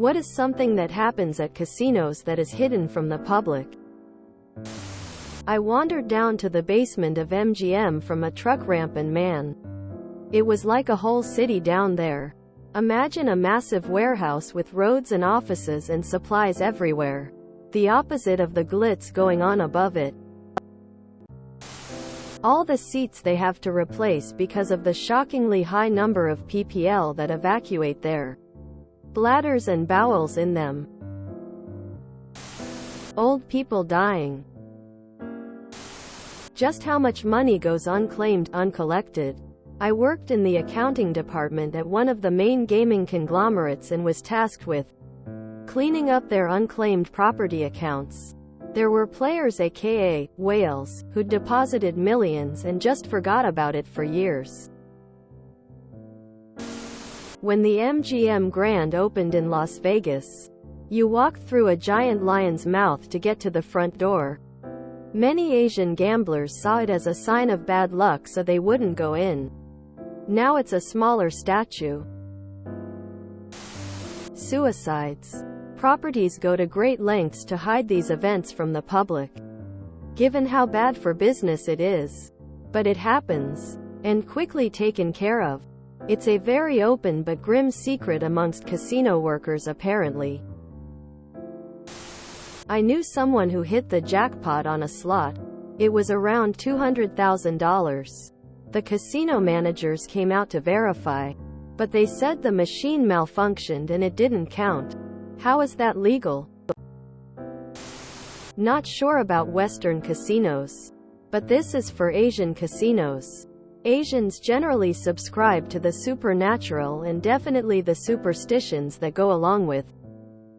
What is something that happens at casinos that is hidden from the public? I wandered down to the basement of MGM from a truck ramp, and man, it was like a whole city down there. Imagine a massive warehouse with roads and offices and supplies everywhere. The opposite of the glitz going on above it. All the seats they have to replace because of the shockingly high number of PPL that evacuate their bladders and bowels in them. Old people dying. Just how much money goes unclaimed, uncollected? I worked in the accounting department at one of the main gaming conglomerates and was tasked with cleaning up their unclaimed property accounts. There were players, aka whales, who'd deposited millions and just forgot about it for years. When the MGM Grand opened in Las Vegas, you walked through a giant lion's mouth to get to the front door. Many Asian gamblers saw it as a sign of bad luck, so they wouldn't go in. Now it's a smaller statue. Suicides. Properties go to great lengths to hide these events from the public, given how bad for business it is. But it happens, and quickly taken care of. It's a very open but grim secret amongst casino workers apparently. I knew someone who hit the jackpot on a slot. It was around $200,000. The casino managers came out to verify, but they said the machine malfunctioned and it didn't count. How is that legal? Not sure about Western casinos, but this is for Asian casinos. Asians generally subscribe to the supernatural and definitely the superstitions that go along with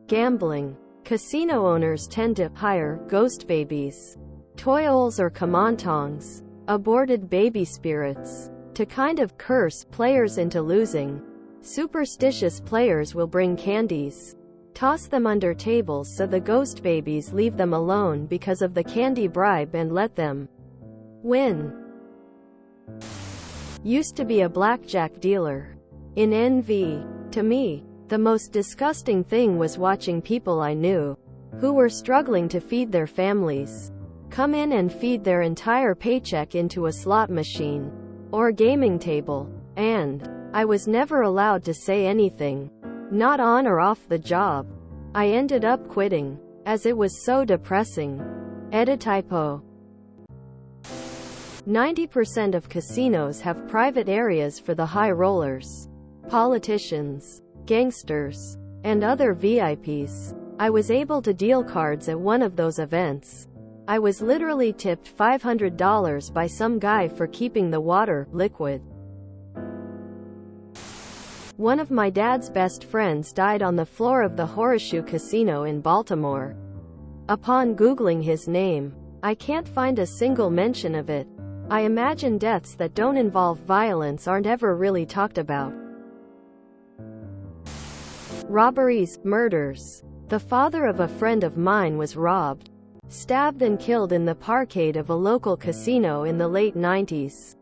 gambling. Casino owners tend to hire ghost babies, toyols or kamantongs, aborted baby spirits, to kind of curse players into losing. Superstitious players will bring candies, toss them under tables so the ghost babies leave them alone because of the candy bribe and let them win. Used to be a blackjack dealer in NV. To me, the most disgusting thing was watching people I knew, who were struggling to feed their families, come in and feed their entire paycheck into a slot machine or gaming table. And I was never allowed to say anything, not on or off the job. I ended up quitting, as it was so depressing. Edit-typo. 90% of casinos have private areas for the high rollers, politicians, gangsters, and other VIPs. I was able to deal cards at one of those events. I was literally tipped $500 by some guy for keeping the water liquid. One of my dad's best friends died on the floor of the Horseshoe Casino in Baltimore. Upon Googling his name, I can't find a single mention of it. I imagine deaths that don't involve violence aren't ever really talked about. Robberies, murders. The father of a friend of mine was robbed, stabbed and killed in the parkade of a local casino in the late 90s.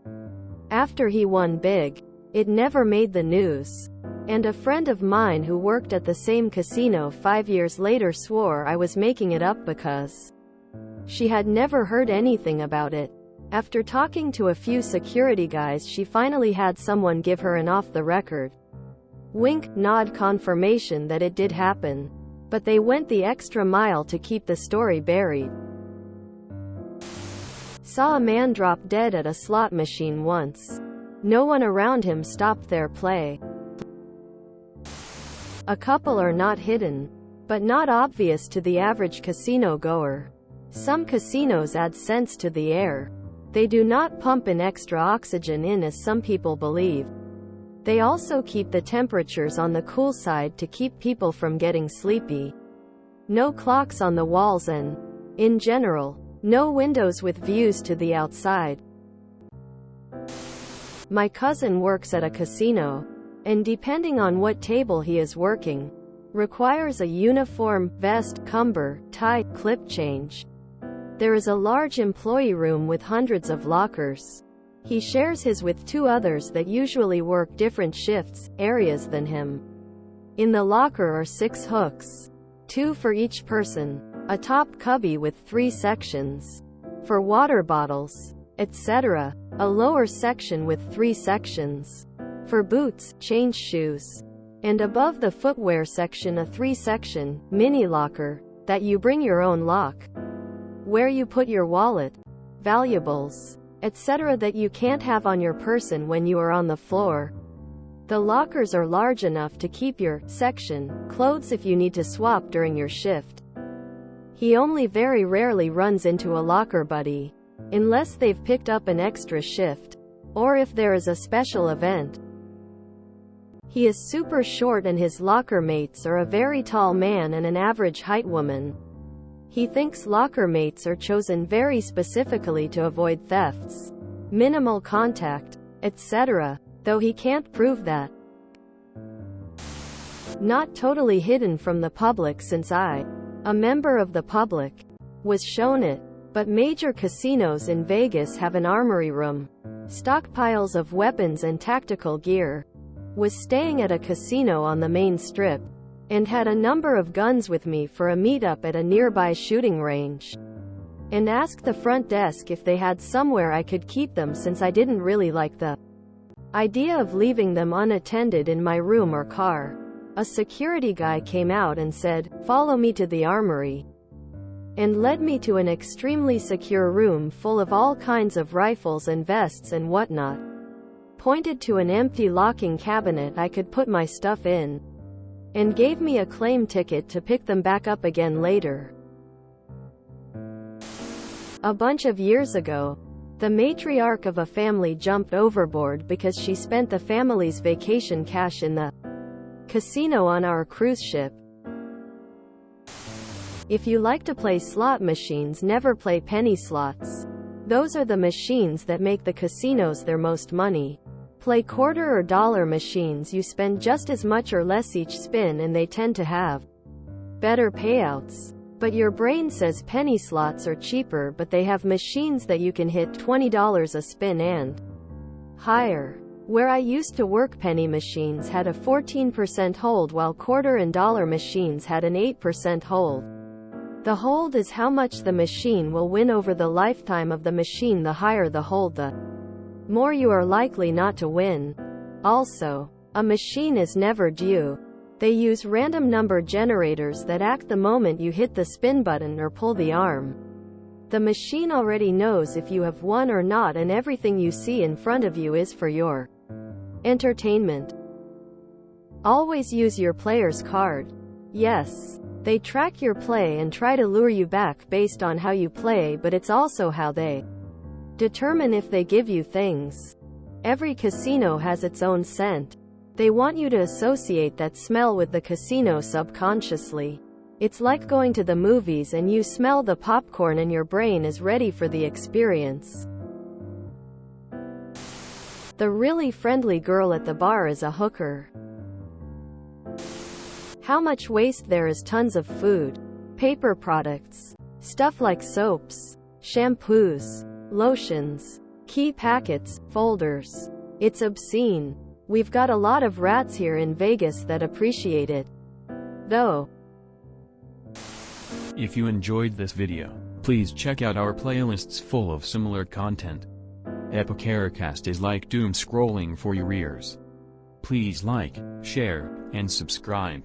After he won big, it never made the news. And a friend of mine who worked at the same casino 5 years later swore I was making it up because she had never heard anything about it. After talking to a few security guys, she finally had someone give her an off-the-record wink, nod confirmation that it did happen. But they went the extra mile to keep the story buried. Saw a man drop dead at a slot machine once. No one around him stopped their play. A couple are not hidden, but not obvious to the average casino goer. Some casinos add scents to the air. They do not pump in extra oxygen in as some people believe. They also keep the temperatures on the cool side to keep people from getting sleepy. No clocks on the walls and, in general, no windows with views to the outside. My cousin works at a casino, and depending on what table he is working, requires a uniform, vest, cumber, tie, clip change. There is a large employee room with hundreds of lockers. He shares his with two others that usually work different shifts, areas than him. In the locker are 6 hooks, 2 for each person, a top cubby with 3 sections for water bottles, etc., a lower section with 3 sections for boots, change shoes, and above the footwear section a 3-section mini locker that you bring your own lock, where you put your wallet, valuables, etc. that you can't have on your person when you are on the floor. The lockers are large enough to keep your section clothes if you need to swap during your shift. He only very rarely runs into a locker buddy, unless they've picked up an extra shift, or if there is a special event. He is super short and his locker mates are a very tall man and an average height woman. He thinks locker mates are chosen very specifically to avoid thefts, minimal contact, etc., though he can't prove that. Not totally hidden from the public since I, a member of the public, was shown it, but major casinos in Vegas have an armory room, stockpiles of weapons and tactical gear. Was staying at a casino on the main strip, and had a number of guns with me for a meetup at a nearby shooting range, and asked the front desk if they had somewhere I could keep them since I didn't really like the idea of leaving them unattended in my room or car. A security guy came out and said, "Follow me to the armory," and led me to an extremely secure room full of all kinds of rifles and vests and whatnot. Pointed to an empty locking cabinet I could put my stuff in, and gave me a claim ticket to pick them back up again later. A bunch of years ago, the matriarch of a family jumped overboard because she spent the family's vacation cash in the casino on our cruise ship. If you like to play slot machines, never play penny slots. Those are the machines that make the casinos their most money. Play quarter or dollar machines. You spend just as much or less each spin and they tend to have better payouts. But your brain says penny slots are cheaper, but they have machines that you can hit $20 a spin and higher. Where I used to work, penny machines had a 14% hold while quarter and dollar machines had an 8% hold. The hold is how much the machine will win over the lifetime of the machine. The higher the hold, the more you are likely not to win. Also, a machine is never due. They use random number generators that act the moment you hit the spin button or pull the arm. The machine already knows if you have won or not, and everything you see in front of you is for your entertainment. Always use your player's card. Yes, they track your play and try to lure you back based on how you play, but it's also how they determine if they give you things. Every casino has its own scent. They want you to associate that smell with the casino subconsciously. It's like going to the movies and you smell the popcorn and your brain is ready for the experience. The really friendly girl at the bar is a hooker. How much waste there is. Tons of food, paper products, stuff like soaps, shampoos, lotions, key packets, folders. It's obscene. We've got a lot of rats here in Vegas that appreciate it, though. If you enjoyed this video, please check out our playlists full of similar content. Epicaricast is like doom scrolling for your ears. Please like, share, and subscribe.